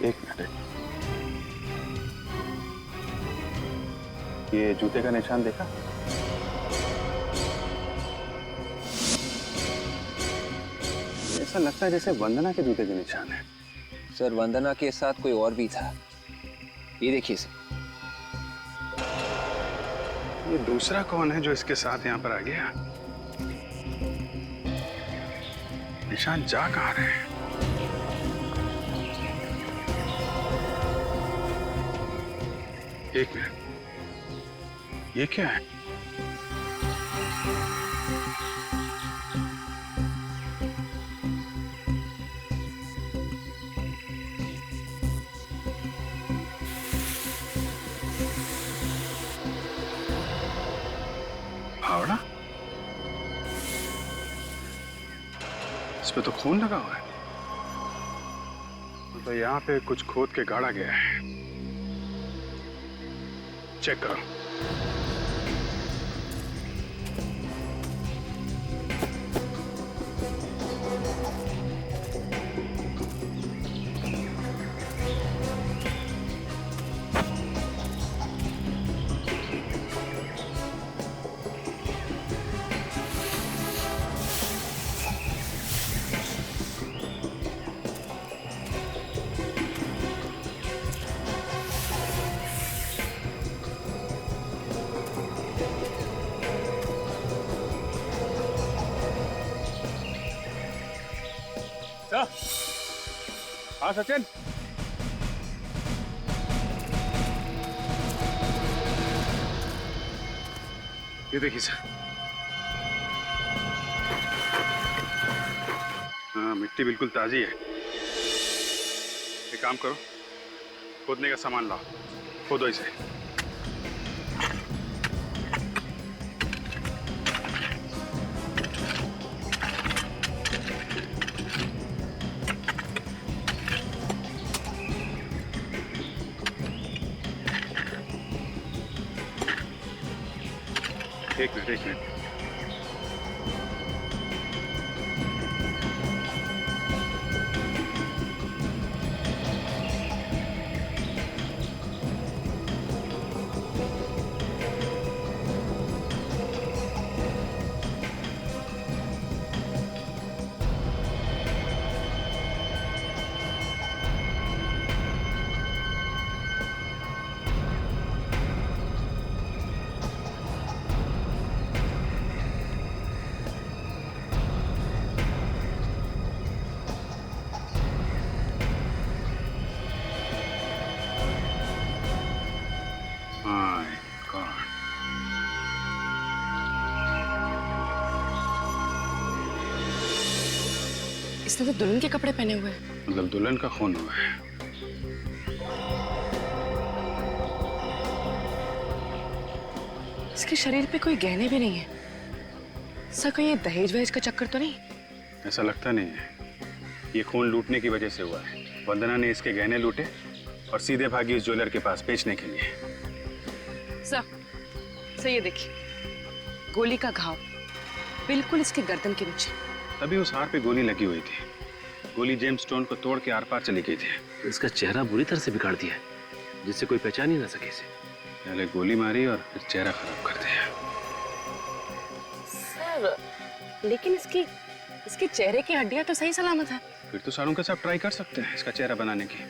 एक मिनट, ये जूते का निशान देखा? ऐसा लगता है जैसे वंदना के जूते के निशान है। सर, वंदना के साथ कोई और भी था। ये देखिए सर। ये दूसरा कौन है जो इसके साथ यहाँ पर आ गया? निशान जा कहाँ रहे हैं? एक मिनट, ये क्या है? फावड़ा? इस पे तो खून लगा हुआ है। तो यहाँ पे कुछ खोद के गाड़ा गया है। चेक करो। हाँ सचिन, ये देखिए सर। हाँ, मिट्टी बिल्कुल ताजी है। एक काम करो, खोदने का सामान लाओ, खोदो इसे। एक मिनट, एक मिनट। इसने तो दुल्हन के कपड़े पहने हुए हैं। मतलब दुल्हन का खून हुआ है। इसके शरीर पे कोई गहने भी नहीं है। सर, कोई ये दहेज वहेज का चक्कर तो नहीं? ऐसा लगता नहीं है। ये खून लूटने की वजह से हुआ है। वंदना ने इसके गहने लूटे और सीधे भागी इस ज्वेलर के पास बेचने के लिए। सर ये देखिए, गोली का घाव बिल्कुल इसके गर्दन के नीचे। तभी उस हार पे गोली लगी हुई थी। गोली जेम्स स्टोन को तोड़ के आर पार चली गई थी। इसका चेहरा बुरी तरह से बिगाड़ दिया है, जिससे कोई पहचान ही ना सके इसे। पहले गोली मारी और फिर चेहरा खराब कर दिया। सर, लेकिन इसके चेहरे की हड्डियां तो सही सलामत है। फिर तो सारों के साथ ट्राई कर सकते हैं इसका चेहरा बनाने की।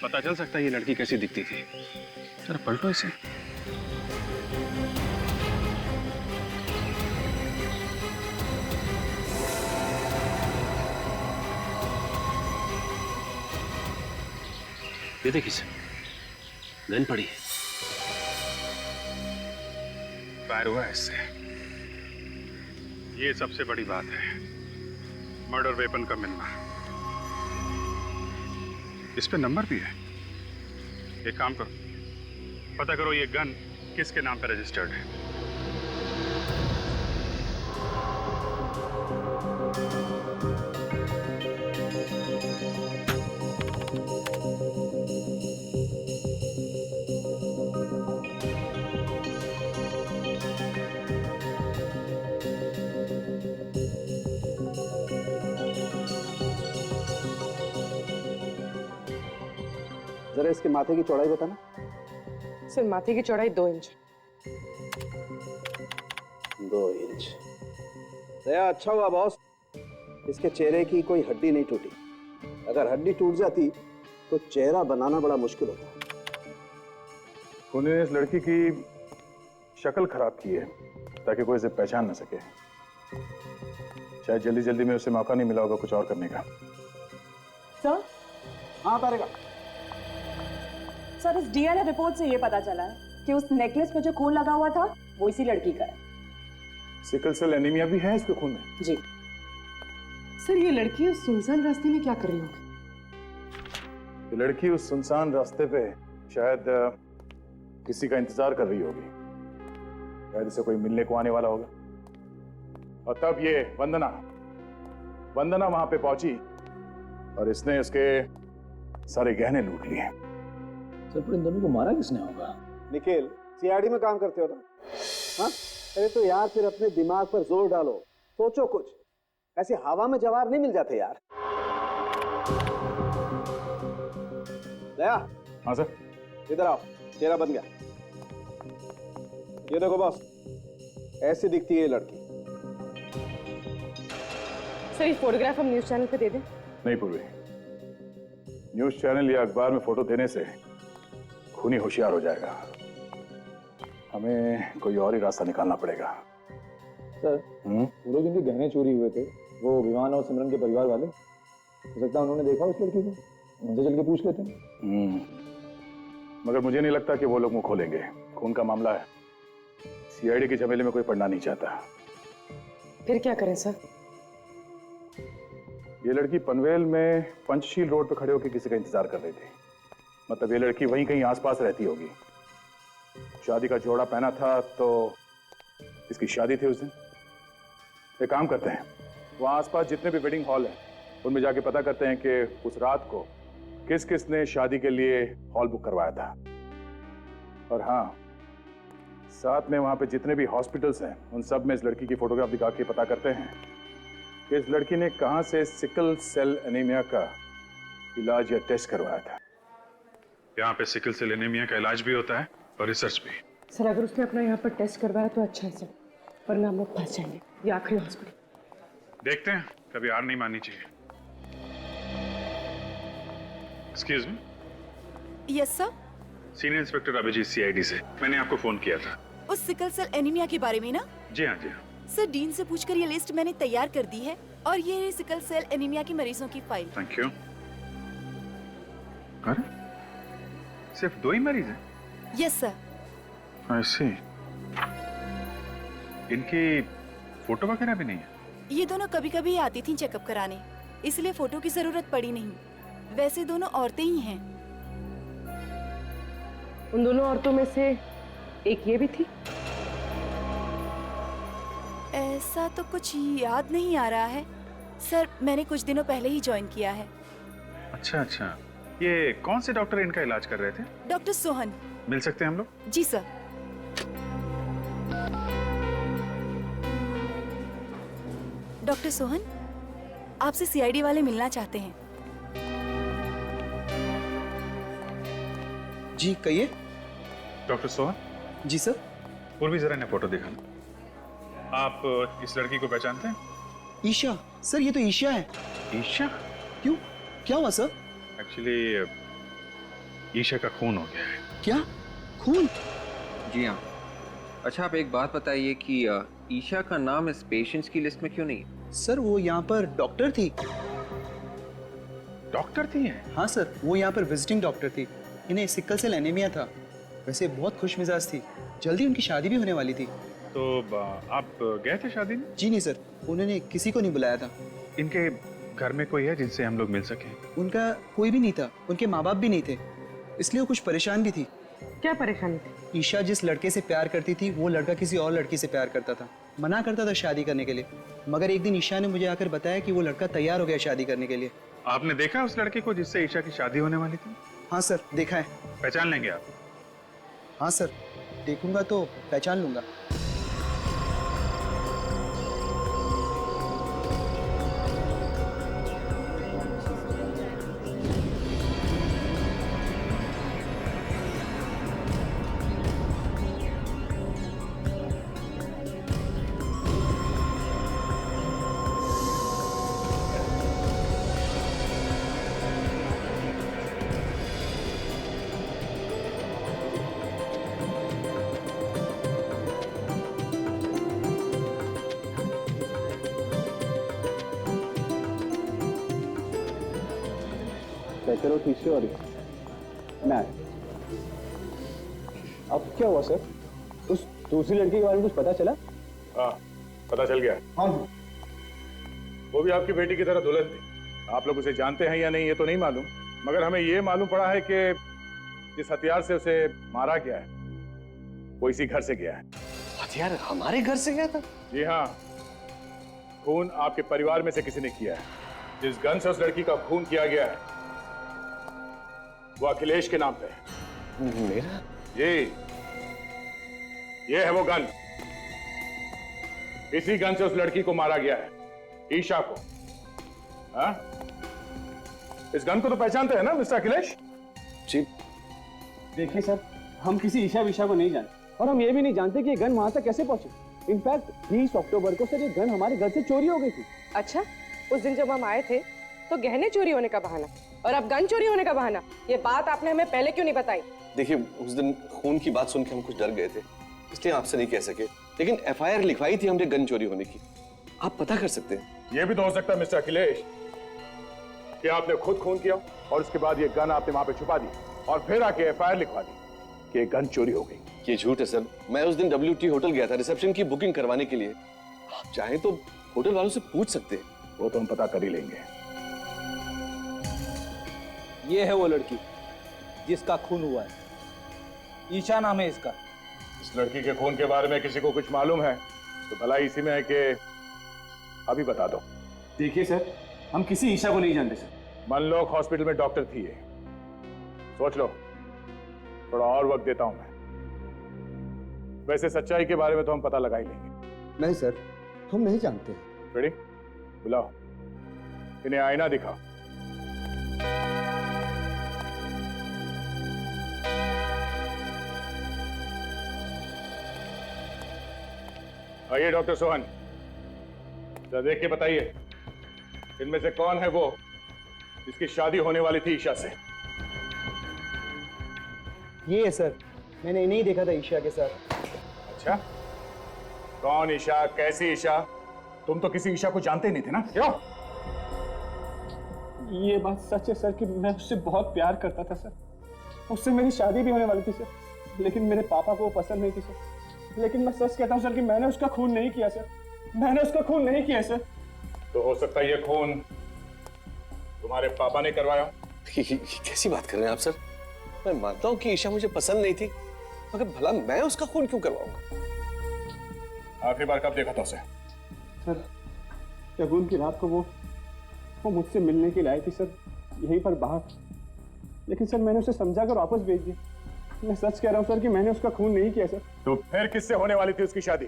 पता चल सकता है ये लड़की कैसी दिखती थी। जरा पलटो इसे। ये देखिए सर, गन पड़ी है। फायर हुआ है इससे। ये सबसे बड़ी बात है, मर्डर वेपन का मिलना। इस पे नंबर भी है। एक काम करो, पता करो ये गन किसके नाम पे रजिस्टर्ड है। जरा इसके माथे की चौड़ाई बताना। सर माथे की चौड़ाई 2 इंच। 2 इंच। दया, अच्छा हुआ बॉस, इसके चेहरे की कोई हड्डी नहीं टूटी। अगर हड्डी टूट जाती तो चेहरा बनाना बड़ा मुश्किल होता। खूनी ने इस लड़की की शक्ल खराब की है ताकि कोई इसे पहचान न सके। शायद जल्दी जल्दी में उसे मौका नहीं मिला होगा कुछ और करने का। सर? हाँ तारिका। सर, इस डीएनए रिपोर्ट से ये पता चला है कि उस नेकलेस पे जो खून लगा हुआ था वो इसी लड़की का है। सिकल सेल एनीमिया भी है इसके खून में। जी सर ये लड़की उस सुनसान रास्ते में क्या कर रही होगी? ये लड़की उस सुनसान रास्ते पे शायद किसी का इंतजार कर रही होगी। शायद इसे कोई मिलने को आने वाला होगा। और तब ये वंदना वहां पे पहुंची और इसने उसके सारे गहने लूट लिए। सर पर इन दोनों को मारा किसने होगा? निखिल, सीआईडी में काम करते हो ना? हाँ, अरे तो यार फिर अपने दिमाग पर जोर डालो, सोचो कुछ। ऐसे हवा में जवाब नहीं मिल जाते यार। दया। हाँ सर। इधर आओ, चेहरा बन गया। ये देखो बॉस, ऐसी दिखती है ये लड़की। सर ये फोटोग्राफ हम न्यूज चैनल पे दे दें? नहीं पूर्वी, न्यूज चैनल या अखबार में फोटो देने से खूनी होशियार हो जाएगा। हमें कोई और ही रास्ता निकालना पड़ेगा। सर, वो लोग जिनके गहने चोरी हुए थे वो विमान और सिमरन के परिवार वाले, हो सकता है उन्होंने देखा उस लड़की को, उनसे चल के पूछ लेते हैं। मगर मुझे नहीं लगता कि वो लोग मुंह खोलेंगे। खून का मामला है, सीआईडी के झमेले में कोई पड़ना नहीं चाहता। फिर क्या करें सर? ये लड़की पनवेल में पंचशील रोड पर खड़े होकर किसी का इंतजार कर रही थी। मतलब ये लड़की वहीं कहीं आसपास रहती होगी। शादी का जोड़ा पहना था तो इसकी शादी थी उस दिन। एक काम करते हैं, वहां आसपास जितने भी वेडिंग हॉल हैं उनमें जाके पता करते हैं कि उस रात को किस किस ने शादी के लिए हॉल बुक करवाया था। और हाँ, साथ में वहां पे जितने भी हॉस्पिटल्स हैं उन सब में इस लड़की की फोटोग्राफ दिखा के पता करते हैं कि इस लड़की ने कहां से सिकल सेल एनीमिया का इलाज या टेस्ट करवाया था। यहाँ पे सिकल सेल एनीमिया का इलाज भी होता है और रिसर्च भी। सर अगर उसने अपना यहाँ पर टेस्ट करवाया तो अच्छा है सर, वरना हम लोग फंस जाएंगे। ये आखिरी हॉस्पिटल। देखते हैं, कभी हार नहीं माननी चाहिए। Excuse me. Yes sir. Senior inspector Abhijit CID से। मैंने आपको फोन किया था उस सिकल सेल एनीमिया के बारे में ना? जी हाँ जी हाँ। सर डीन से पूछकर ये लिस्ट मैंने तैयार कर दी है और ये है सिकल सेल एनीमिया के मरीजों की फाइल। Thank you. अरे सिर्फ 2 ही मरीज हैं? Yes sir. I see. इनकी फोटो वगैरह भी नहीं है? ये दोनों कभी कभी आती थी चेकअप कराने, इसलिए फोटो की जरूरत पड़ी नहीं। वैसे दोनों औरतें ही हैं। उन दोनों औरतों में से एक ये भी थी? ऐसा तो कुछ याद नहीं आ रहा है सर, मैंने कुछ दिनों पहले ही ज्वाइन किया है। अच्छा अच्छा। ये कौन से डॉक्टर इनका इलाज कर रहे थे? डॉक्टर सोहन। मिल सकते हैं हम लोग? जी सर। डॉक्टर सोहन, आपसे सीआईडी वाले मिलना चाहते हैं। जी कहिए। डॉक्टर सोहन। जी सर। पूर्वी जरा ने फोटो दिखाना। आप इस लड़की को पहचानते हैं? ईशा सर, ये तो ईशा है। ईशा? क्यों, क्या हुआ सर? एक्चुअली ईशा का खून हो गया है। क्या खून? जी हाँ। अच्छा आप एक बात बताइए कि ईशा का नाम इस पेशेंट्स की लिस्ट में क्यों नहीं है? सर वो यहाँ पर डॉक्टर थी। डॉक्टर थी है? हाँ सर, वो यहाँ पर विजिटिंग डॉक्टर थी। इन्हें सिकल सेल एनीमिया था। वैसे बहुत खुश मिजाज थी। जल्दी उनकी शादी भी होने वाली थी। तो आप गए थे शादी में? जी नहीं सर, उन्होंने किसी को नहीं बुलाया था। इनके घर में कोई है जिनसे हम लोग मिल सकें? उनका कोई भी नहीं था, उनके माँ बाप भी नहीं थे, इसलिए वो कुछ परेशान भी थी। क्या परेशानी थी? ईशा जिस लड़के से प्यार करती थी वो लड़का किसी और लड़की से प्यार करता था। मना करता था शादी करने के लिए, मगर एक दिन ईशा ने मुझे आकर बताया कि वो लड़का तैयार हो गया शादी करने के लिए। आपने देखा उस लड़के को जिससे ईशा की शादी होने वाली थी? हाँ सर, देखा है। पहचान लेंगे आप? हाँ सर, देखूंगा तो पहचान लूंगा। सेकंड और तीसरे और मैं। अब क्या हुआ सर? उस दूसरी लड़की के बारे में कुछ पता चला? हाँ, पता चल गया। कौन? वो भी आपकी बेटी की तरह दुल्हन थी। आप लोग उसे जानते हैं या नहीं ये तो नहीं मालूम, मगर हमें ये मालूम पड़ा है कि जिस हथियार से उसे मारा गया है वो इसी घर से गया है। हथियार हमारे घर से गया था? जी हाँ, खून आपके परिवार में से किसी ने किया है। जिस गन से उस लड़की का खून किया गया है वो अखिलेश के नाम पे है। मेरा? जी, ये है वो गन। इसी गन से उस लड़की को मारा गया है, ईशा को। हाँ? इस गन को तो पहचानते हैं ना मिस्टर अखिलेश? जी। देखिए सर, हम किसी ईशा विशा को नहीं जानते और हम ये भी नहीं जानते कि ये गन वहां तक कैसे पहुंची। इनफैक्ट 20 अक्टूबर को सर ये गन हमारे घर से चोरी हो गई थी। अच्छा, उस दिन जब हम आए थे तो गहने चोरी होने का बहाना और अब गन चोरी होने का बहाना। ये बात आपने हमें पहले क्यों नहीं बताई? देखिए, उस दिन खून की बात सुन के हम कुछ डर गए थे, इसलिए आपसे नहीं कह सके, लेकिन एफआईआर लिखवाई थी हमने गन चोरी होने की। आप पता कर सकते हैं। ये भी तो हो सकता है मिस्टर अखिलेश कि आपने खुद खून किया और उसके बाद ये गन आपने वहां पे छुपा दी और फिर आके एफआईआर लिखवा दी कि ये गन चोरी हो गई। ये झूठ है सर। मैं उस दिन WT होटल गया था रिसेप्शन की बुकिंग करवाने के लिए। आप चाहें तो होटल वालों से पूछ सकते हैं। वो तो हम पता कर ही लेंगे। ये है वो लड़की जिसका खून हुआ है, ईशा नाम है इसका। इस लड़की के खून के बारे में किसी को कुछ मालूम है तो भला इसी में है कि अभी बता दो। देखिए सर, हम किसी ईशा को नहीं जानते सर। मनलोक हॉस्पिटल में डॉक्टर थी ये। सोच लो, थोड़ा और वक्त देता हूं मैं। वैसे सच्चाई के बारे में तो हम पता लगा ही लेंगे। नहीं सर, हम नहीं जानते। रेडी? बुलाओ, इन्हें आईना दिखाओ। आइए डॉक्टर सोहन, जरा देख के बताइए इनमें से कौन है वो जिसकी शादी होने वाली थी ईशा से? ये है सर, मैंने नहीं देखा था ईशा के साथ। अच्छा, कौन ईशा, कैसी ईशा? तुम तो किसी ईशा को जानते ही नहीं थे ना, क्यों? ये बात सच है सर कि मैं उससे बहुत प्यार करता था सर। उससे मेरी शादी भी होने वाली थी सर, लेकिन मेरे पापा को वो पसंद नहीं थी सर। लेकिन मैं सच कहता हूँ सर कि मैंने उसका खून नहीं किया सर। मैंने उसका खून नहीं किया सर। तो हो सकता है ये खून तुम्हारे पापा ने करवाया। कैसी बात कर रहे हैं आप सर? मैं मानता हूं कि ईशा मुझे पसंद नहीं थी, मगर भला मैं उसका खून क्यों करवाऊंगा? आखिरी बार कब देखा था उसे? सर, शगुन की रात को वो मुझसे मिलने के लिए आई थी सर, यहीं पर बाहर। लेकिन सर मैंने उसे समझा कर वापस भेज दी। मैं सच कह रहा हूँ सर कि मैंने उसका खून नहीं किया सर। तो फिर किससे होने वाली थी उसकी शादी?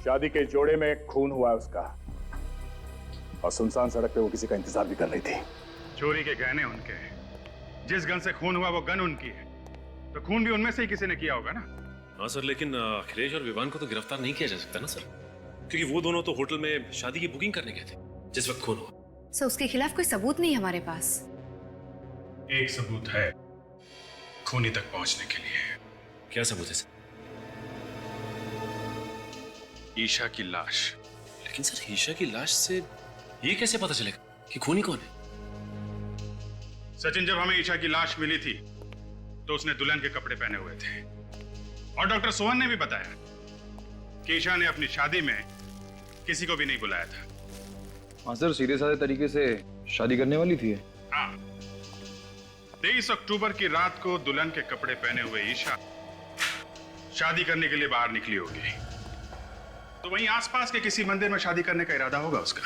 शादी के जोड़े में खून हुआ है उसका और सुनसान सड़क पे वो किसी का इंतजार भी कर रही थी। चोरी के गहने उनके हैं, जिस गन से खून हुआ वो गन उनकी है, तो खून भी उनमें से ही किसी ने किया होगा ना। हाँ सर, लेकिन अखिलेश और विवान को तो गिरफ्तार नहीं किया जा सकता ना सर, क्योंकि वो दोनों तो होटल में शादी की बुकिंग करने गए थे जिस वक्त खून हुआ। सर उसके खिलाफ कोई सबूत नहीं हमारे पास। एक सबूत है खूनी तक पहुंचने के लिए। क्या सबूत है सर? ईशा की लाश। लेकिन सर ईशा की लाश से ये कैसे पता चलेगा कि खूनी कौन है? सचिन, जब हमें ईशा की लाश मिली थी तो उसने दुल्हन के कपड़े पहने हुए थे और डॉक्टर सोहन ने भी बताया कि ईशा ने अपनी शादी में किसी को भी नहीं बुलाया था। हाँ सर, सीधे साधे तरीके से शादी करने वाली थी। हाँ, 23 अक्टूबर की रात को दुल्हन के कपड़े पहने हुए ईशा शादी करने के लिए बाहर निकली होगी, तो वहीं आसपास के किसी मंदिर में शादी करने का इरादा होगा उसका।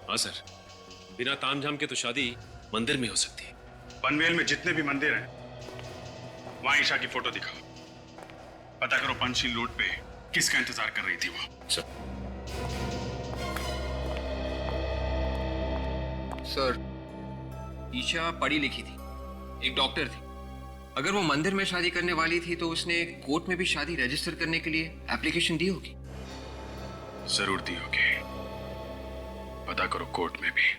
हाँ सर, बिना तामझाम के तो शादी मंदिर में हो सकती है। पनवेल में जितने भी मंदिर हैं वहां ईशा की फोटो दिखाओ, पता करो पंचशील रोड पे किसका इंतजार कर रही थी वो। सर, ईशा पढ़ी लिखी थी, एक डॉक्टर थी। अगर वो मंदिर में शादी करने वाली थी तो उसने कोर्ट में भी शादी रजिस्टर करने के लिए एप्लीकेशन दी होगी। जरूर दी होगी, पता करो कोर्ट में भी।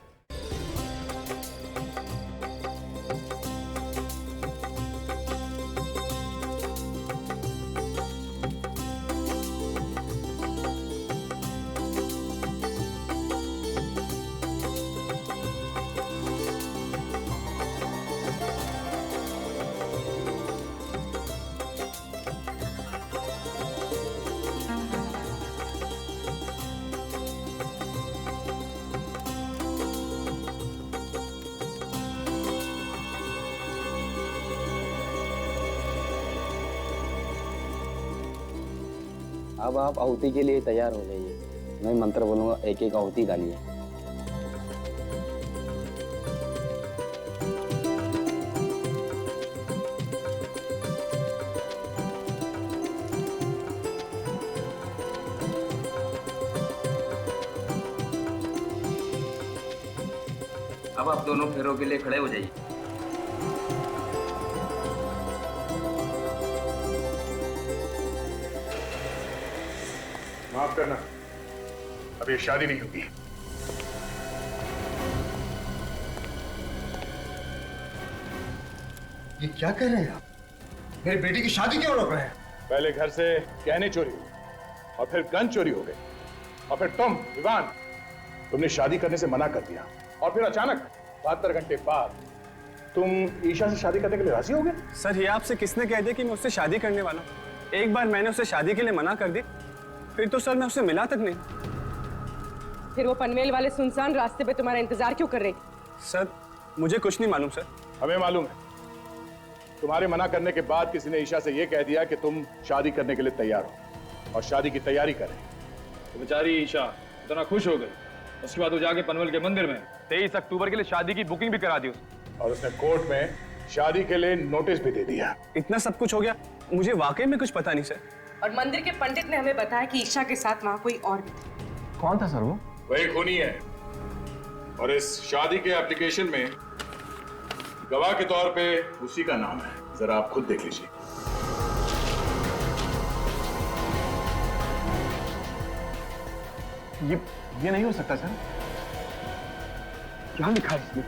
अब आप आहुति के लिए तैयार हो जाइए। मैं मंत्र बोलूंगा, एक एक आहुति डालिए। अब आप दोनों फेरों के लिए खड़े हो जाइए। माफ करना, अब ये शादी नहीं होगी। ये क्या कर रहे हैं आप? मेरी बेटी की शादी क्यों रोक रहे हैं? पहले घर से गहने चोरी हुए और फिर गन चोरी हो गए और फिर तुम विवान, तुमने शादी करने से मना कर दिया और फिर अचानक 72 घंटे बाद तुम ईशा से शादी करने के लिए राजी हो गए। सर, ये आपसे किसने कह दिया कि मैं उससे शादी करने वाला हूँ? एक बार मैंने उसे शादी के लिए मना कर दी, फिर तो सर मैं उससे मिला तक नहीं। फिर वो पनवेल वाले सुनसान रास्ते पे तुम्हारा इंतजार क्यों कर रही? सर, मुझे कुछ नहीं मालूम सर। हमें मालूम है, तुम्हारे मना करने के बाद किसी ने ईशा से यह कह दिया कि तुम शादी करने के लिए तैयार हो और शादी की तैयारी करें। तो बेचारी ईशा इतना खुश हो गई, उसके बाद वो जाके पनवेल के मंदिर में 23 अक्टूबर के लिए शादी की बुकिंग भी करा दी और उसने कोर्ट में शादी के लिए नोटिस भी दे दिया। इतना सब कुछ हो गया, मुझे वाकई में कुछ पता नहीं सर। और मंदिर के पंडित ने हमें बताया कि ईशा के साथ वहाँ कोई और भी था। कौन था सर वो? वही खूनी है और इस शादी के एप्लीकेशन में गवाह के तौर पे उसी का नाम है। जरा आप खुद देख लीजिए। ये नहीं हो सकता सर। क्या लिखा है इसमें?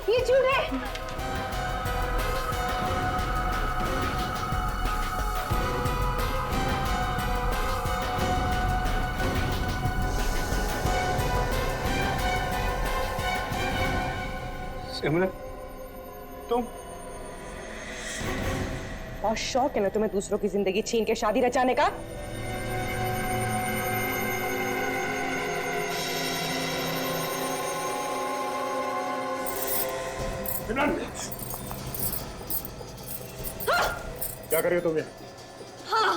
ये झूठ है। सिमरन, तुम? बहुत शौक है ना तुम्हें दूसरों की जिंदगी छीन के शादी रचाने का? क्या कर रही हो तुम? हाँ,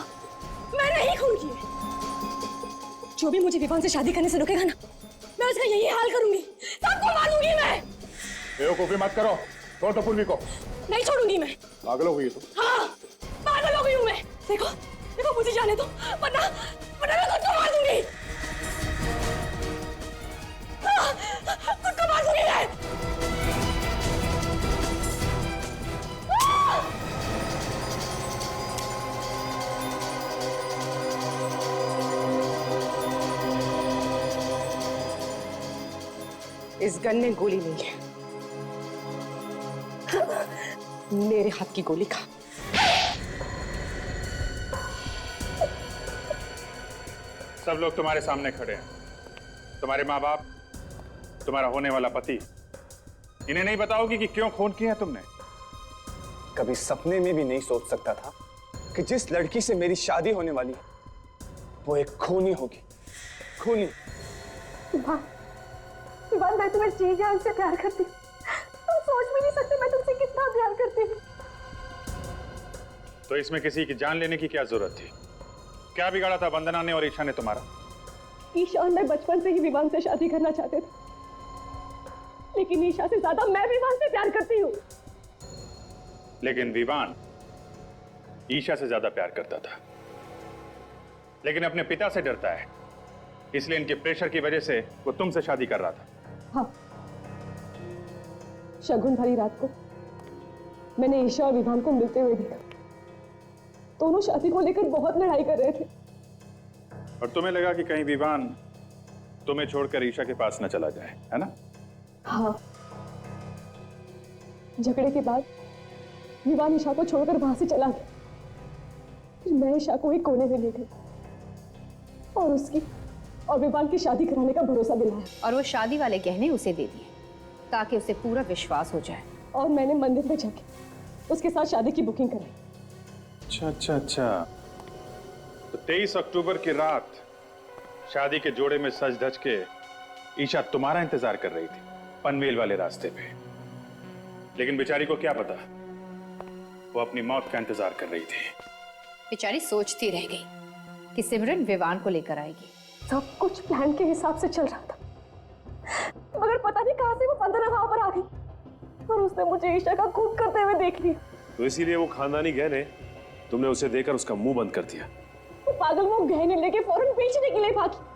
मैं नहीं खून की है। जो भी मुझे विवान से शादी करने से रोकेगा ना, मैं उसका यही हाल करूंगी, सबको मारूंगी मैं। बेवकूफी मत करो, छोड़ दो पूर्वी को। नहीं छोड़ूंगी मैं। पागल हो गई तुम? हाँ, पागल हो गई हूँ मैं। देखो, देखो मुझे जाने दो, वरना मैं खुद को मार दूंगी। हाँ, खुद को मार दूंगी मैं। इस गन में गोली नहीं है, मेरे हाथ की गोली खा। सब लोग तुम्हारे सामने खड़े हैं, तुम्हारे माँ बाप, तुम्हारा होने वाला पति। इन्हें नहीं बताओगी कि क्यों खून किया तुमने? कभी सपने में भी नहीं सोच सकता था कि जिस लड़की से मेरी शादी होने वाली है वो एक खूनी होगी। खूनी। विवान, मैं तुम्हें जी जान से प्यार करती हूँ। तुम सोच भी नहीं सकते मैं तुमसे कितना प्यार करती हूँ। तो इसमें किसी की जान लेने की क्या जरूरत थी? क्या बिगाड़ा था वंदना ने और ईशा ने तुम्हारा? ईशा और मैं बचपन से ही विवान से शादी करना चाहते थे, लेकिन ईशा से ज्यादा मैं विवान से प्यार करती हूँ। लेकिन विवान ईशा से ज्यादा प्यार करता था, लेकिन अपने पिता से डरता है, इसलिए इनके प्रेशर की वजह से वो तुमसे शादी कर रहा था। हाँ, शगुन भरी रात को मैंने ईशा और विवान को मिलते हुए देखा। दोनों शादी को लेकर बहुत लड़ाई कर रहे थे। और तुम्हें लगा कि कहीं विवान तुम्हें छोड़कर ईशा के पास न चला जाए, है ना? हाँ, झगड़े के बाद विवान ईशा को छोड़कर वहां से चला गया। फिर मैं ईशा को एक कोने में ले गई और उसकी और विवान की शादी कराने का भरोसा दिलाया। और वो शादी वाले गहने उसे दे दिए ताकि उसे पूरा विश्वास हो जाए। और मैंने मंदिर में जाके उसके साथ शादी की बुकिंग कराई। अच्छा। तो 23 अक्टूबर की रात शादी के जोड़े में सज धज के ईशा तुम्हारा इंतजार कर रही थी पनवेल वाले रास्ते पे, लेकिन बेचारी को क्या पता वो अपनी मौत का इंतजार कर रही थी। बेचारी सोचती रह गई कि सिमरन विवान को लेकर आएगी। सब कुछ प्लान के हिसाब से चल रहा था, मगर पता नहीं कहां से वो वंदना वहां पर आ गई और उसने मुझे ईशा का खून करते हुए देख लिया। तो इसीलिए वो खानदानी गहने तुमने उसे देकर उसका मुंह बंद कर दिया। वो पागल वो गहने लेके फौरन बेचने के लिए भागी।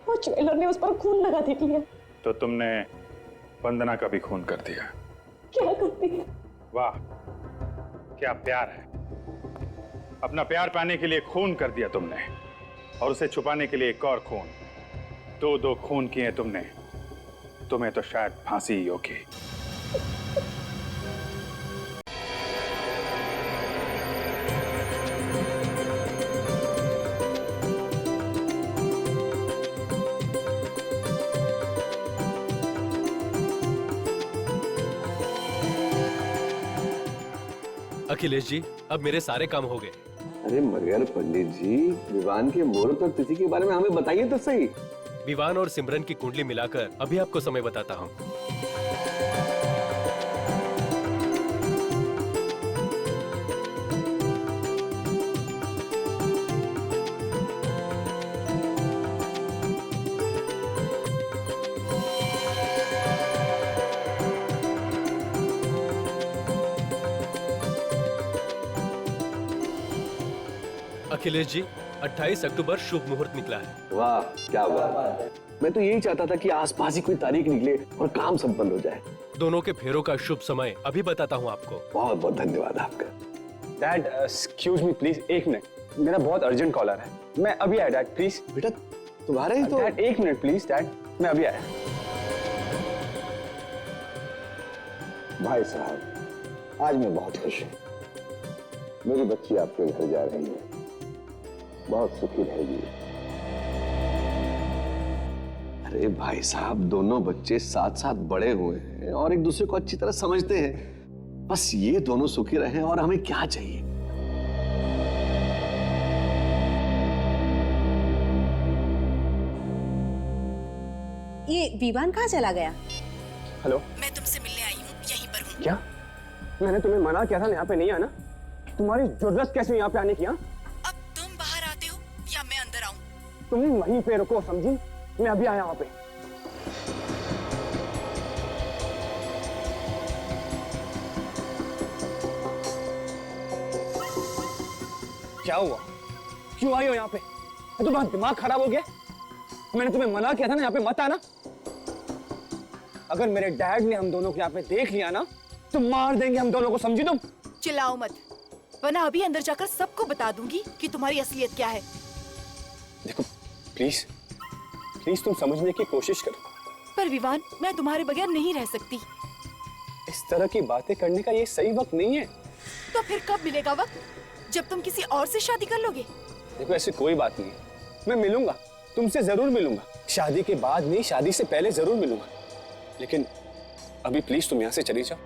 वो ज्वेलर ने उस पर खून लगा देख लिया। तो तुमने वंदना का भी खून कर दिया। क्या करती है? वाह, क्या प्यार है। अपना प्यार पाने के लिए खून कर दिया तुमने, और उसे छुपाने के लिए एक और खून। दो खून किए तुमने। तुम्हें तो शायद फांसी ही होगी। अखिलेश जी, अब मेरे सारे काम हो गए। अरे मगर पंडित जी, विवान के मुहूर्त और तिथि के बारे में हमें बताइए तो सही। विवान और सिमरन की कुंडली मिलाकर अभी आपको समय बताता हूँ। अखिलेश जी, 28 अक्टूबर शुभ मुहूर्त निकला है। वाह, क्या बात है। मैं तो यही चाहता था कि आसपास ही कोई तारीख निकले और काम संपन्न हो जाए। दोनों के फेरों का शुभ समय अभी बताता हूँ आपको। बहुत बहुत धन्यवाद आपका। डैड, एक्सक्यूज मी प्लीज, एक मिनट, मेरा बहुत अर्जेंट कॉल आ रहा है। मैं अभी आया डैड, प्लीज। बेटा तुम्हारे ही तो। डैड एक मिनट प्लीज, डैड मैं अभी आया। भाई साहब, आज मैं बहुत खुश हूँ। मेरी बच्ची आपके घर जा रही है, बहुत सुखी रहेगी। अरे भाई साहब, दोनों बच्चे साथ साथ बड़े हुए हैं और एक दूसरे को अच्छी तरह समझते हैं। बस ये दोनों सुखी रहें और हमें क्या चाहिए। ये विवान कहाँ चला गया? हेलो, मैं तुमसे मिलने आई हूँ, यहीं पर हूँ। क्या? मैंने तुम्हें मना किया था यहाँ पे नहीं आना। तुम्हारी जरूरत कैसे यहाँ पे आने की? अब तुम बाहर आते हो या मैं अंदर आऊँ? तुम वहीं पे रुको, समझी? मैं अभी आया वहाँ पे। क्या हुआ? क्यों आई हो यहाँ पे? तुम्हारा दिमाग खराब हो गया? मैंने तुम्हें मना किया था ना यहाँ पे मत आना। अगर मेरे डैड ने हम दोनों को यहाँ पे देख लिया ना तो मार देंगे हम दोनों को, समझी तुम? चिल्लाओ मत, वरना अभी अंदर जाकर सबको बता दूंगी कि तुम्हारी असलियत क्या है। देखो प्लीज प्लीज, तुम समझने की कोशिश करो। पर विवान, मैं तुम्हारे बगैर नहीं रह सकती। इस तरह की बातें करने का ये सही वक्त नहीं है। तो फिर कब मिलेगा वक्त? जब तुम किसी और से शादी कर लोगे? देखो ऐसी कोई बात नहीं, मैं मिलूंगा, तुमसे जरूर मिलूंगा। शादी के बाद नहीं, शादी से पहले जरूर मिलूंगा। लेकिन अभी प्लीज तुम यहाँ से चली जाओ।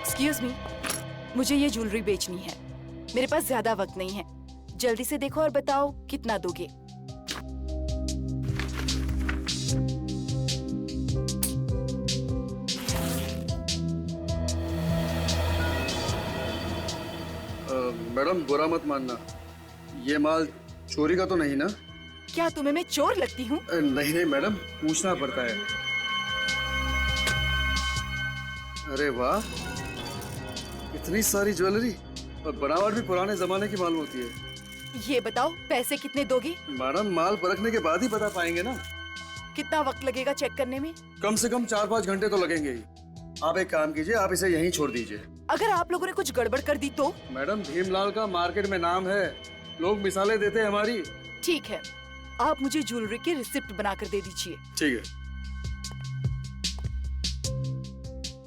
एक्सक्यूज मी, मुझे ये ज्वेलरी बेचनी है। मेरे पास ज्यादा वक्त नहीं है, जल्दी से देखो और बताओ कितना दोगे। मैडम बुरा मत मानना, ये माल चोरी का तो नहीं ना? क्या तुम्हें मैं चोर लगती हूँ? नहीं नहीं मैडम, पूछना पड़ता है। अरे वाह, इतनी सारी ज्वेलरी, और बनावट भी पुराने जमाने की मालूम होती है। ये बताओ पैसे कितने दोगे? मैडम माल परखने के बाद ही बता पाएंगे ना। कितना वक्त लगेगा चेक करने में? कम से कम 4-5 घंटे तो लगेंगे ही। आप एक काम कीजिए, आप इसे यहीं छोड़ दीजिए। अगर आप लोगों ने कुछ गड़बड़ कर दी तो? मैडम भीमलाल का मार्केट में नाम है, लोग मिसालें देते हैं हमारी। ठीक है, आप मुझे ज्वेलरी की रिसिप्ट बनाकर दे दीजिए। ठीक है,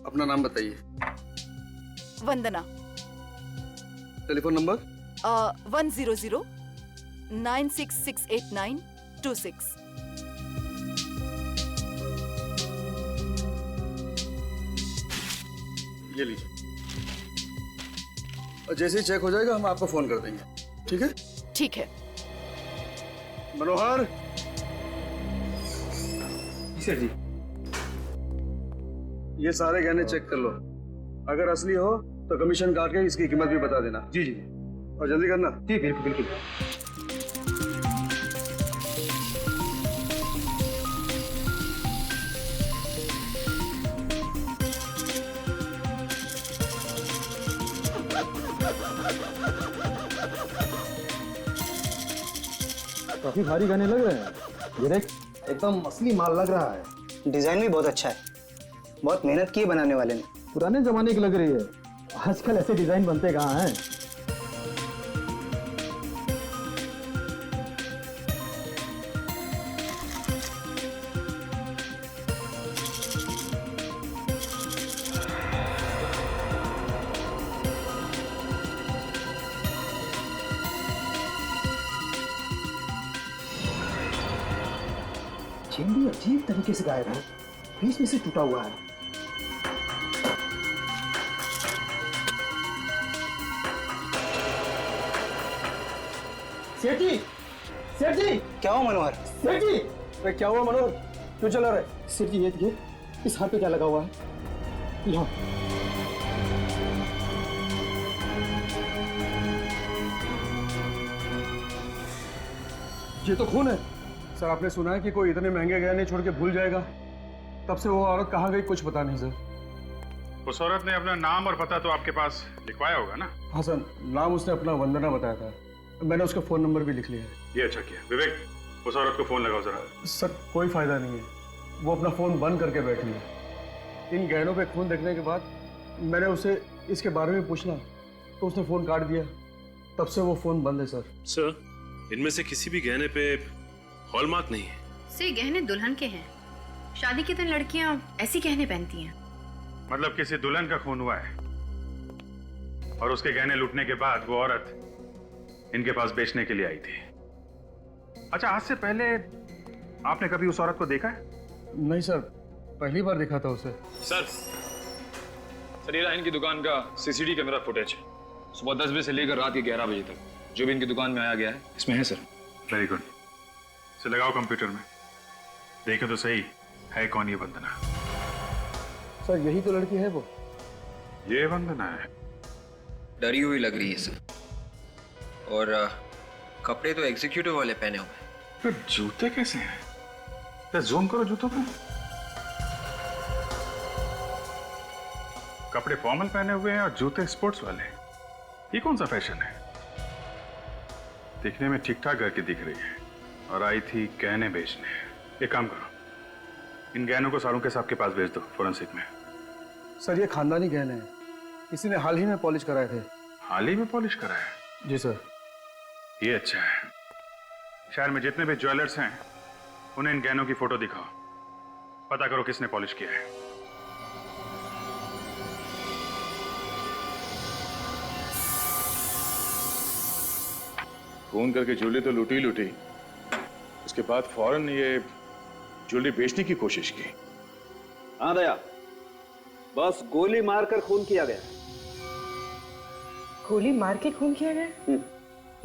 अपना नाम बताइए। वंदना। टेलीफोन नंबर 100966892 ये लीजिए। और जैसे ही चेक हो जाएगा हम आपको फोन कर देंगे, ठीक है? ठीक है। मनोहर। सर जी। ये सारे गहने चेक कर लो, अगर असली हो तो कमीशन काट के इसकी कीमत भी बता देना। जी जी। और जल्दी करना। जी बिल्कुल बिल्कुल। काफी भारी गहने लग रहे हैं। ये देख, एकदम असली माल लग रहा है। डिजाइन भी बहुत अच्छा है, बहुत मेहनत की है बनाने वाले ने। पुराने जमाने की लग रही है, आजकल ऐसे डिजाइन बनते कहाँ हैं। चेन भी अजीब तरीके से गायब है, बीच में से टूटा हुआ है। सेठ जी, सेठ जी। क्या हुआ मनोहर? सेठ जी, अरे क्या हुआ मनोहर? क्यों चला रहा है? सेठ जी ये देखिए, इस हाथ पे क्या लगा हुआ है? यहाँ। ये तो खून है। सर आपने सुना है कि कोई इतने महंगे गहने छोड़ के भूल जाएगा? तब से वो औरत कहाँ गई कुछ पता नहीं सर। उस औरत ने अपना नाम और पता तो आपके पास लिखवाया होगा ना? हाँ सर, नाम उसने अपना वंदना बताया था, मैंने उसका फोन नंबर भी लिख लिया है। ये अच्छा किया। विवेक, उस औरत को फोन लगाओ जरा। सर कोई फायदा नहीं है, वो अपना फोन बंद करके बैठी है। इन गहनों पे खून देखने के बाद मैंने उसे इसके बारे में पूछना तो उसने फोन काट दिया, तब से वो फोन बंद है सर। सर, इनमें से किसी भी गहने पे हॉलमार्क नहीं है। से गहने दुल्हन के हैं। शादी के दिन लड़कियां ऐसी गहने पहनती हैं। मतलब किसी दुल्हन का खून हुआ है और उसके गहने लूटने के बाद वो औरत इनके पास बेचने के लिए आई थी। अच्छा, आज से पहले आपने कभी उस औरत को देखा है? नहीं सर, पहली बार देखा था उसे। सर ये रहा इनकी दुकान का सीसीटीवी कैमरा फुटेज। सुबह 10 बजे से लेकर रात के 11 बजे तक जो भी इनकी दुकान में आया गया है इसमें है सर। Very good. इसे लगाओ कंप्यूटर में, देखे तो सही है कौन ये वंदना। सर यही तो लड़की है वो। ये वंदना है। डरी हुई लग रही है सर, और कपड़े तो एग्जीक्यूटिव वाले पहने हुए हैं। फिर जूते कैसे हैं? तो जूम करो जूतों पे। कपड़े फॉर्मल पहने हुए हैं और जूते स्पोर्ट्स वाले। ये कौन सा फैशन है? दिखने में ठीक ठाक घर की दिख रही है और आई थी गहने बेचने। ये काम करो, इन गहनों को सारूके साहब के पास भेज दो फोरेंसिक में। सर ये खानदानी गहने हैं, किसी ने हाल ही में पॉलिश कराए थे। हाल ही में पॉलिश कराया? जी सर। ये अच्छा है। शहर में जितने भी ज्वेलर्स हैं उन्हें इन गहनों की फोटो दिखाओ, पता करो किसने पॉलिश किया है। फोन करके ज्वेलरी तो लूटी लूटी, उसके बाद फौरन ये ज्वेलरी बेचने की कोशिश की। हाँ दया, बस गोली मारकर खून किया गया। गोली मार के खून किया गया?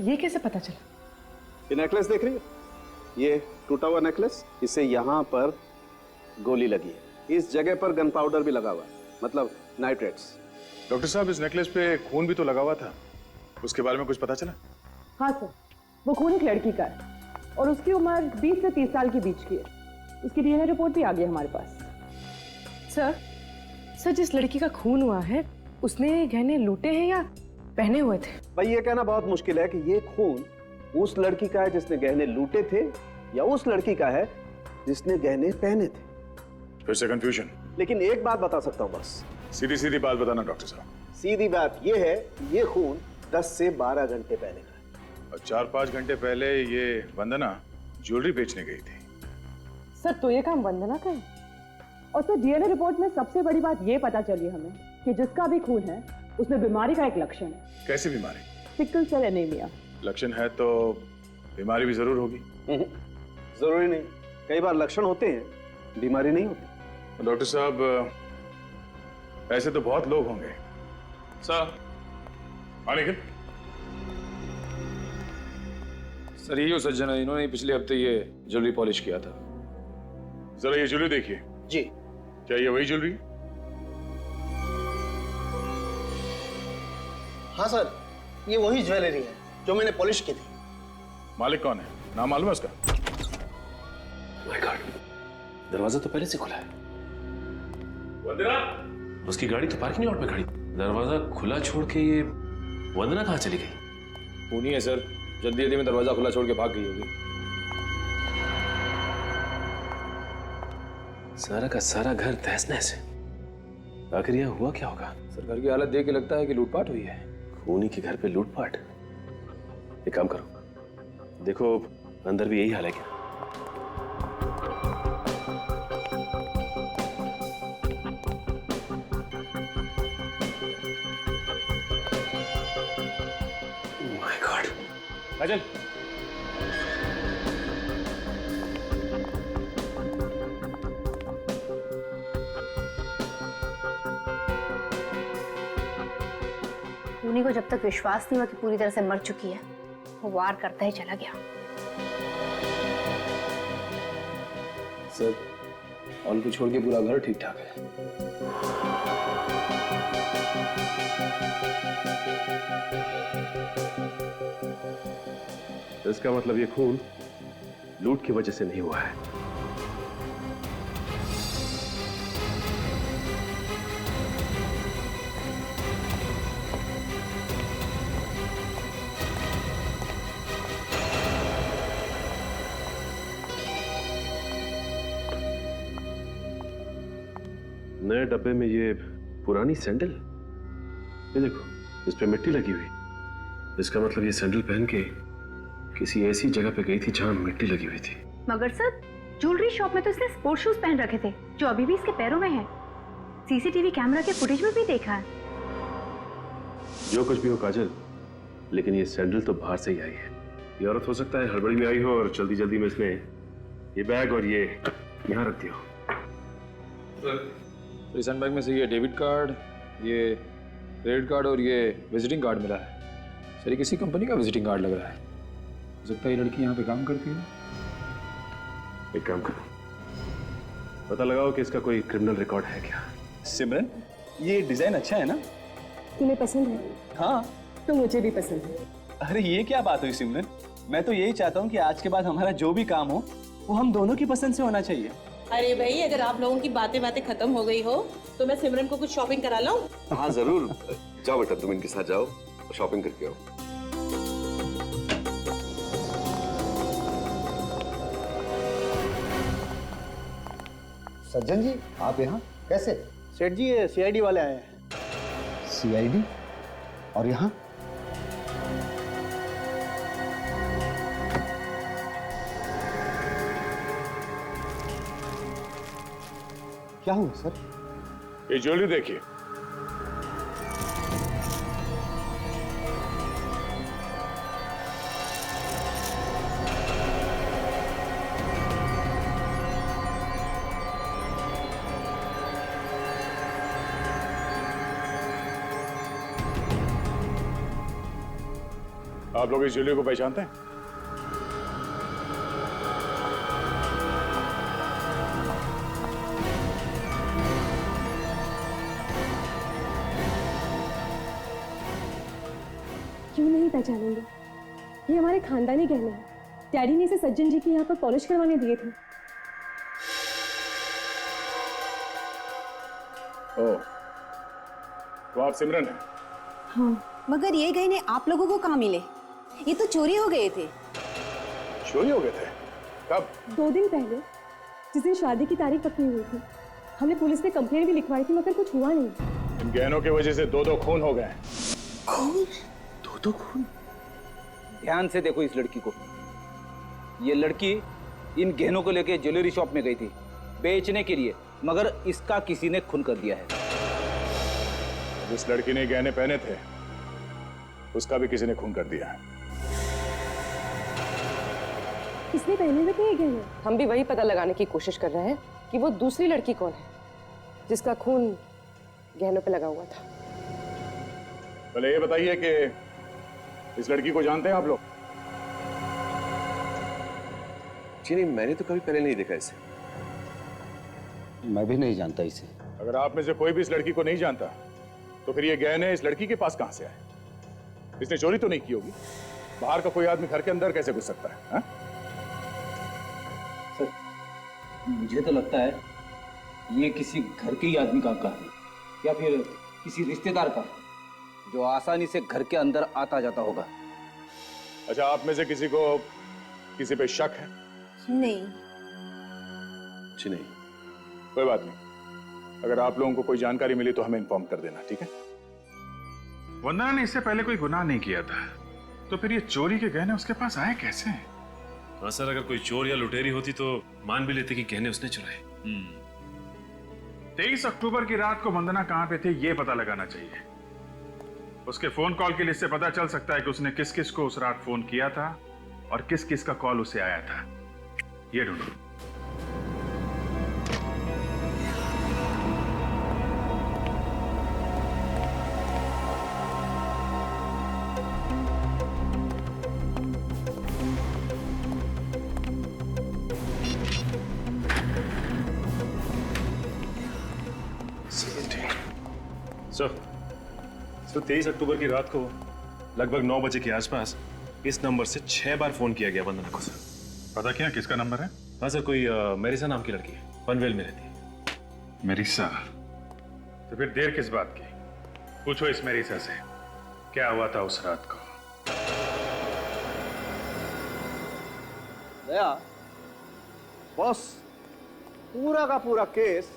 ये कैसे पता चला? ये नेकलेस देख रही है, ये टूटा हुआ नेकलेस, इसे यहाँ पर गोली लगी है। इस जगह पर गन पाउडर भी लगा हुआ है, मतलब नाइट्रेट्स। डॉक्टर साहब, इस नेकलेस पे खून भी तो लगा हुआ था, उसके बारे में कुछ पता चला? हाँ सर, वो खून एक लड़की का है और उसकी उम्र 20 से 30 साल के बीच की है। उसकी डीएनए रिपोर्ट भी आ गई हमारे पास। सर जिस लड़की का खून हुआ है उसने गहने लूटे हैं या पहने हुए थे? भाई ये कहना बहुत मुश्किल है कि ये खून उस लड़की का है जिसने गहने लूटे थे या उस लड़की का है जिसने गहने पहने थे। फिर से कंफ्यूजन। लेकिन एक बात बता सकता हूँ बस। सीधी सीधी बात बताना डॉक्टर साहब। सीधी बात ये है, ये खून 10 से 12 घंटे पहले का है। और 4-5 घंटे पहले ये वंदना ज्वेलरी बेचने गई थी। सर तो ये काम वंदना का है। और सर डीएनए रिपोर्ट में सबसे बड़ी बात ये पता चली हमें कि जिसका भी खून है उसमें बीमारी का एक लक्षण है। कैसी बीमारी? Sickle cell anaemia. लक्षण है तो बीमारी भी जरूर होगी। जरूरी नहीं, कई बार लक्षण होते हैं, बीमारी नहीं होती। डॉक्टर साहब, ऐसे तो बहुत लोग होंगे। सर, मालिक सर, ये सज्जन है, इन्होंने पिछले हफ्ते ये ज्वेलरी पॉलिश किया था। जरा ये ज्वेलरी देखिए। जी। क्या ये वही ज्वेलरी? हाँ सर, ये वही ज्वेलरी है जो मैंने पॉलिश की थी। मालिक कौन है? नाम मालूम है उसका? माय गॉड, दरवाजा तो पहले से खुला है। वंदना, उसकी गाड़ी तो पार्किंग लॉट में खड़ी, दरवाजा खुला छोड़ के ये वंदना कहाँ चली गई? वो नहीं है सर, जल्दी जल्दी में दरवाजा खुला छोड़ के भाग गई होगी। सारा का सारा घर तहस नहस है। आखिर यह हुआ क्या होगा? सर, घर की हालत देख के लगता है कि लूटपाट हुई है। खूनी के घर पे लूटपाट? एक काम करो, देखो अंदर भी यही हाल है क्या? My God. काजल, खूनी को जब तक विश्वास नहीं हुआ कि पूरी तरह से मर चुकी है, वो वार करता ही चला गया। सर, ऑल को छोड़ के पूरा घर ठीक ठाक है। इसका मतलब ये खून लूट की वजह से नहीं हुआ है। नए डब्बे में ये पुरानी सैंडल, ये देखो इस पे मिट्टी लगी हुई। इसका मतलब ये सैंडल पहन के किसी ऐसी जगह पे गई थी जहां मिट्टी लगी हुई थी। मगर सर, ज्वेलरी शॉप में तो इसने स्पोर्ट शूज पहन रखे थे जो अभी भी इसके पैरों में है। सीसीटीवी कैमरा के फुटेज में भी देखा है। जो कुछ भी हो काजल, लेकिन ये सैंडल तो बाहर से ही आई है। ये औरत हो सकता है हड़बड़ी में आई हो और जल्दी जल्दी में इसने ये बैग और ये यहाँ रख दिया हो। इस हैंडबैग में से ये डेबिट कार्ड, ये क्रेडिट कार्ड और ये विजिटिंग कार्ड मिला है। सर, ये किसी कंपनी का विजिटिंग कार्ड लग रहा है। हो सकता है ये लड़की यहाँ पे काम करती है। एक काम करो, पता लगाओ कि इसका कोई क्रिमिनल रिकॉर्ड है क्या। सिमरन, ये डिजाइन अच्छा है ना? तुम्हें पसंद है? हाँ। तो मुझे भी पसंद है। अरे ये क्या बात हुई सिमरन? मैं तो यही चाहता हूँ कि आज के बाद हमारा जो भी काम हो वो हम दोनों की पसंद से होना चाहिए। अरे भाई, अगर आप लोगों की बातें खत्म हो गई हो तो मैं सिमरन को कुछ शॉपिंग करा लाऊं? हाँ जरूर, जाओ बेटा, तुम इनके साथ जाओ और शॉपिंग करके आओ। सज्जन जी, आप यहाँ कैसे? सेठ जी, ये सीआईडी वाले आए हैं। सीआईडी? और यहाँ? क्या हुआ सर? ये ज्वेलरी देखिए। आप लोग इस ज्वेलरी को पहचानते हैं? क्यों नहीं पहचानेंगे? ये हमारे खानदानी गहने हैं। डैडी ने इसे सज्जन जी के यहाँ पर पॉलिश करवाने दिए थे। ओह, तो आप सिमरन हैं? हाँ। मगर ये गहने आप लोगों को कहाँ मिले? ये तो चोरी हो गए थे। चोरी हो गए थे? कब? 2 दिन पहले, जिस दिन शादी की तारीख पक्की हुई थी। हमने पुलिस में कंप्लेंट भी लिखवाई थी, मगर कुछ हुआ नहीं। इन गहनों की वजह से 2 खून हो गए। खून? 2 खून? ध्यान से देखो इस लड़की को। ये लड़की इन गहनों को लेके ज्वेलरी शॉप में गई थी बेचने के लिए, मगर इसका किसी ने खून कर दिया है। जिस लड़की ने गहने पहने थे उसका भी किसी ने खून कर दिया है। किसने पहने हुए थे ये गहने? हम भी वही पता लगाने की कोशिश कर रहे हैं कि वो दूसरी लड़की कौन है जिसका खून गहनों पे लगा हुआ था। पहले ये बताइए कि इस लड़की को जानते हैं आप लोग? जी नहीं, मैंने तो कभी पहले नहीं देखा इसे। मैं भी नहीं जानता इसे। अगर आप में से कोई भी इस लड़की को नहीं जानता तो फिर ये गहने इस लड़की के पास कहां से आए? इसने चोरी तो नहीं की होगी? बाहर का कोई आदमी घर के अंदर कैसे घुस सकता है? हा? सर, मुझे तो लगता है ये किसी घर के ही आदमी का है या फिर किसी रिश्तेदार का जो आसानी से घर के अंदर आता जाता होगा। अच्छा, आप में से किसी को किसी पे शक है? नहीं। जी नहीं। कोई बात नहीं, अगर आप लोगों को कोई जानकारी मिली तो हमें इन्फॉर्म कर देना, ठीक है? वंदना ने इससे पहले कोई गुनाह नहीं किया था, तो फिर ये चोरी के गहने उसके पास आए कैसे? हाँ सर, अगर कोई चोर या लुटेरी होती तो मान भी लेते कि गहने उसने चुराए। 23 अक्टूबर की रात को वंदना कहां पे थे ये पता लगाना चाहिए। उसके फोन कॉल की लिस्ट से पता चल सकता है कि उसने किस किस को उस रात फोन किया था और किस किस का कॉल उसे आया था। ये ढूंढो। सर 23 अक्टूबर की रात को लगभग 9 बजे के आसपास इस नंबर से 6 बार फोन किया गया वंदना को। सर पता किया किसका नंबर है? हाँ सर, कोई मेरिसा नाम की लड़की है, पनवेल में रहती है। मेरिसा? तो फिर देर किस बात की? पूछो इस मेरिसा से क्या हुआ था उस रात को। दया, बॉस, पूरा का पूरा केस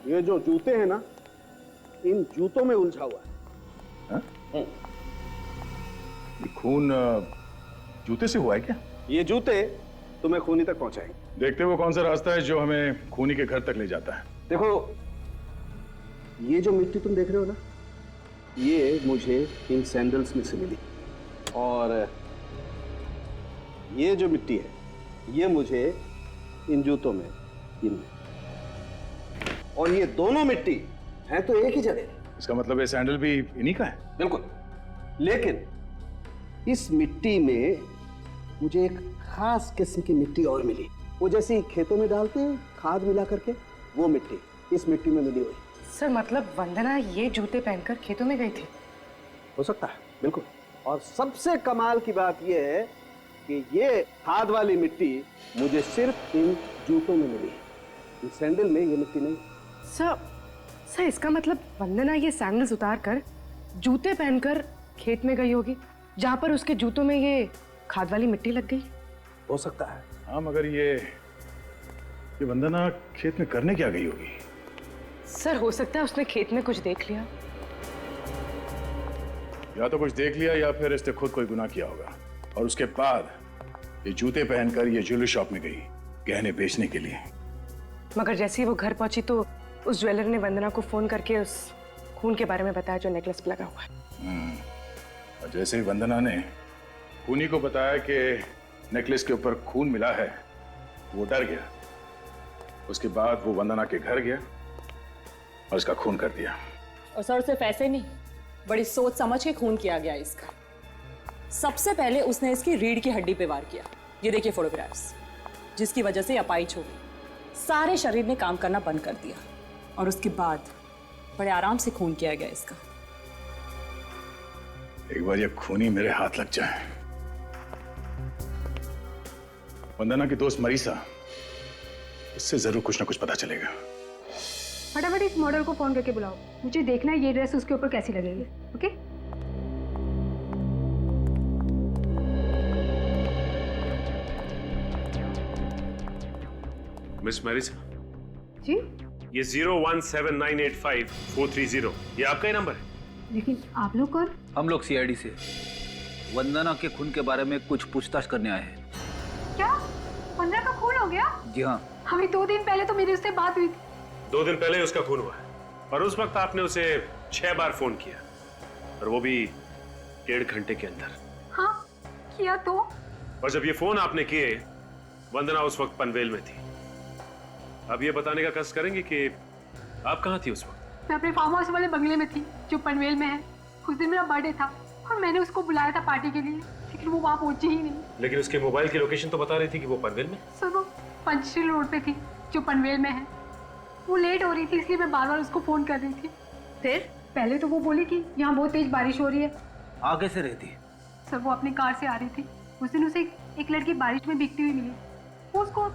ये जो जूते हैं ना, इन जूतों में उलझा हुआ है। ये खून जूते से हुआ है क्या? ये जूते तुम्हें खूनी तक पहुंचाएंगे। देखते वो कौन सा रास्ता है जो हमें खूनी के घर तक ले जाता है। देखो, ये जो मिट्टी तुम देख रहे हो ना, ये मुझे इन सैंडल्स में से मिली, और ये जो मिट्टी है ये मुझे इन जूतों में मिली, और ये दोनों मिट्टी है तो एक ही जगह। इसका मतलब ये सैंडल भी इन्हीं का है? बिल्कुल, लेकिन इस मिट्टी में मुझे एक खास किस्म की मिट्टी और मिली। वो जैसे खेतों में डालते हैं खाद मिला करके, वो मिट्टी इस मिट्टी में मिली हुई। सर, मतलब वंदना ये जूते पहनकर खेतों में गई थी? हो सकता है, बिल्कुल। और सबसे कमाल की बात यह है कि ये खाद वाली मिट्टी मुझे सिर्फ इन जूतों में मिली, इन सैंडल में ये मिट्टी नहीं। सर, इसका मतलब वंदना ये सैंडल्स उतार कर जूते पहनकर खेत में गई होगी, जहां पर उसके जूतों में ये खाद वाली मिट्टी लग गई। हो सकता है। हाँ, मगर ये वंदना खेत में करने क्या गई होगी? सर, हो सकता है उसने खेत में कुछ देख लिया। या तो कुछ देख लिया या फिर इसने खुद कोई गुनाह किया होगा, और उसके बाद ये जूते पहनकर ये ज्वेलरी शॉप में गई गहने बेचने के लिए। मगर जैसे ही वो घर पहुंची तो उस ज्वेलर ने वंदना को फोन करके उस खून के बारे में बताया जो नेकलेस पे लगा हुआ है। और जैसे ही वंदना ने खूनी को बताया कि नेकलेस के ऊपर खून मिला है, वो डर गया। उसके बाद वो वंदना के घर गया और उसका खून कर दिया। और सर, सिर्फ ऐसे नहीं, बड़ी सोच समझ के खून किया गया इसका। सबसे पहले उसने इसकी रीढ़ की हड्डी पे वार किया। ये देखिए फोटोग्राफ्स, जिसकी वजह से अपाइच हो गई, सारे शरीर ने काम करना बंद कर दिया, और उसके बाद बड़े आराम से खून किया गया इसका। एक बार ये खूनी मेरे हाथ लग जाए। वंदना की दोस्त मरीसा, उससे जरूर कुछ ना कुछ पता चलेगा। फटाफट इस मॉडल को फोन करके बुलाओ, मुझे देखना है ये ड्रेस उसके ऊपर कैसी लगेगी। ओके? मिस मैरिसा जी? ये 017985430 ये आपका ही नंबर है? लेकिन आप लोग कौन? हम लोग सीआईडी से वंदना के खून के बारे में कुछ पूछताछ करने आए हैं। क्या वंदना का खून हो गया? जी हाँ। हमें 2 दिन पहले तो मेरी उससे बात हुई थी। 2 दिन पहले उसका खून हुआ है, और उस वक्त आपने उसे 6 बार फोन किया, और वो भी 1.5 घंटे के अंदर। हाँ किया तो। और जब ये फोन आपने किए, वंदना उस वक्त पनवेल में थी। अब ये बताने का कष्ट करेंगे कि आप कहाँ थी उस वक्त? मैं अपने फार्म हाउस वाले बंगले में थी जो पनवेल में है। उस दिन मेरा बर्थडे था और मैंने उसको बुलाया था पार्टी के लिए, लेकिन वो वहाँ पहुंची ही नहीं। लेकिन उसके मोबाइल की लोकेशन तो बता रही थी कि वो पनवेल में। सर वो पंचशील रोड पे थी जो पनवेल में है। वो लेट हो रही थी इसलिए मैं बार बार उसको फोन कर रही थी। फिर पहले तो वो बोली कि यहाँ बहुत तेज बारिश हो रही है। आगे से रहती है। सर वो अपनी कार से आ रही थी। उस दिन उसे एक लड़की बारिश में भीगती हुई मिली। वो उसको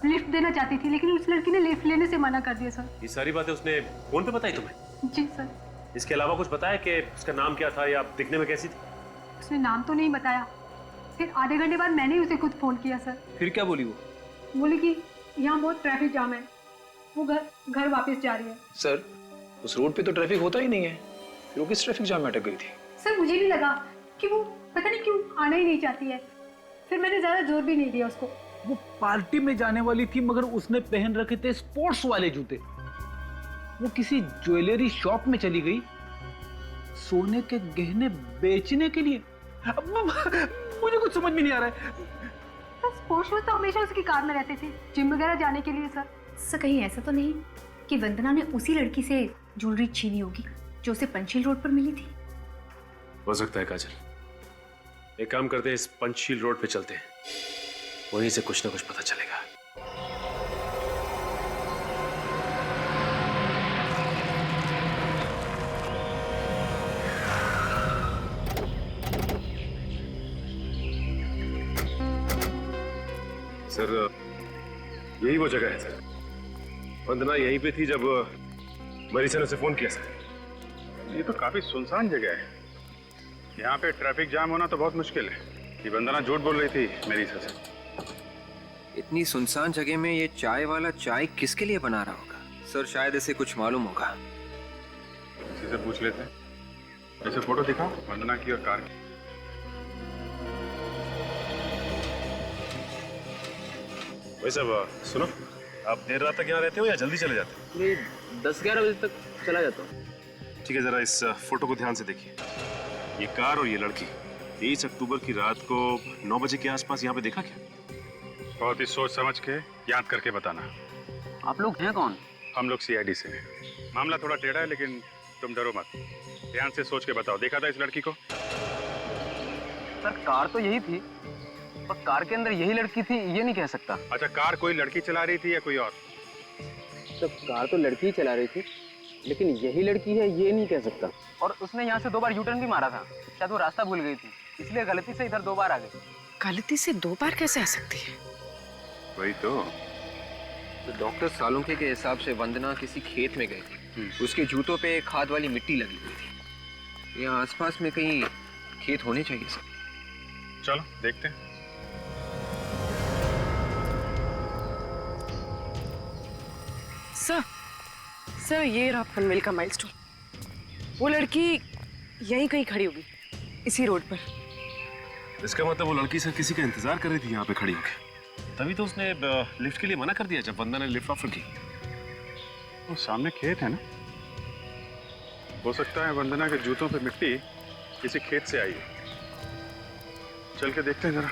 लिफ्ट देना चाहती थी, लेकिन उस लड़की ने लिफ्ट लेने से मना कर दिया सर। ये सारी बातें उसने फोन पे बताई तुम्हें? जी सर। इसके अलावा कुछ बताया कि उसका नाम क्या था या दिखने में कैसी थी? उसने नाम तो नहीं बताया। फिर आधे घंटे बाद मैंने उसे खुद फोन किया सर। फिर क्या बोली वो? बोली कि यहाँ बहुत ट्रैफिक जाम है, वो घर वापस जा रही है। सर उस रोड पे तो ट्रैफिक होता ही नहीं है, फिर वो किस ट्रैफिक जाम में अटक गई थी? सर मुझे भी लगा कि वो पता नहीं क्यों आना ही नहीं चाहती है। फिर मैंने ज्यादा जोर भी नहीं दिया उसको। वो पार्टी में जाने वाली थी, मगर उसने पहन रखे थे स्पोर्ट्स वाले जूते। वो किसी ज्वेलरी शॉप में चली गई सोने के गहने बेचने के लिए। मुझे कुछ समझ में नहीं आ रहा है। स्पोर्ट्स शूज तो हमेशा उसकी कार में रहते थे जिम वगैरह जाने के लिए सर। सर कहीं ऐसा तो नहीं कि वंदना ने उसी लड़की से ज्वेलरी छीनी होगी जो उसे पंचशील रोड पर मिली थी? हो सकता है काजल। एक काम करते हैं, इस पंचशील रोड पे चलते हैं, वहीं से कुछ ना कुछ पता चलेगा। सर यही वो जगह है सर। वंदना यहीं पे थी जब मरीसा ने उसे फोन किया सर। ये तो काफी सुनसान जगह है। यहाँ पे ट्रैफिक जाम होना तो बहुत मुश्किल है। ये वंदना झूठ बोल रही थी मरीसा से। इतनी सुनसान जगह में ये चाय वाला चाय किसके लिए बना रहा होगा? सर शायद इसे कुछ मालूम होगा। किसी से पूछ लेते हैं। ऐसे फोटो दिखाओ वंदना की और कार की। भाई साहब सुनो, आप देर रात तक यहाँ रहते हो या जल्दी चले जाते हो? मैं 10-11 बजे तक चला जाता हूँ। ठीक है, जरा इस फोटो को ध्यान से देखिए। ये कार और ये लड़की 23 अक्टूबर की रात को 9 बजे के आसपास यहाँ पे देखा क्या? बहुत ही सोच समझ के याद करके बताना। आप लोग हैं कौन? हम लोग CID से हैं। मामला थोड़ा टेढ़ा है, लेकिन तुम डरो मत। ध्यान से सोच के बताओ, देखा था इस लड़की को? सर कार तो यही थी, पर कार के अंदर यही लड़की थी ये नहीं कह सकता। अच्छा, कार कोई लड़की चला रही थी या कोई और? तो कार तो लड़की ही चला रही थी, लेकिन यही लड़की है ये नहीं कह सकता। और उसने यहाँ से 2 बार यूटर्न भी मारा था। शायद वो रास्ता भूल गई थी, इसलिए गलती से इधर 2 बार आ गई। गलती से 2 बार कैसे आ सकती है? वही तो डॉक्टर सालुंखे के हिसाब से वंदना किसी खेत में गई थी। उसके जूतों पे खाद वाली मिट्टी लगी हुई थी। यहाँ आसपास में कहीं खेत होने चाहिए सर। चलो देखते हैं। सर ये रहा पनवेल का माइलस्टोन। वो लड़की यहीं कहीं खड़ी होगी, इसी रोड पर। इसका मतलब वो लड़की सर किसी का इंतजार कर रही थी यहाँ पे खड़ी होकर, तभी तो उसने लिफ्ट के लिए मना कर दिया जब वंदना ने लिफ्ट ऑफर की। वो सामने खेत है ना, हो सकता है वंदना के जूतों पे मिट्टी किसी खेत से आई है। चल के देखते हैं जरा।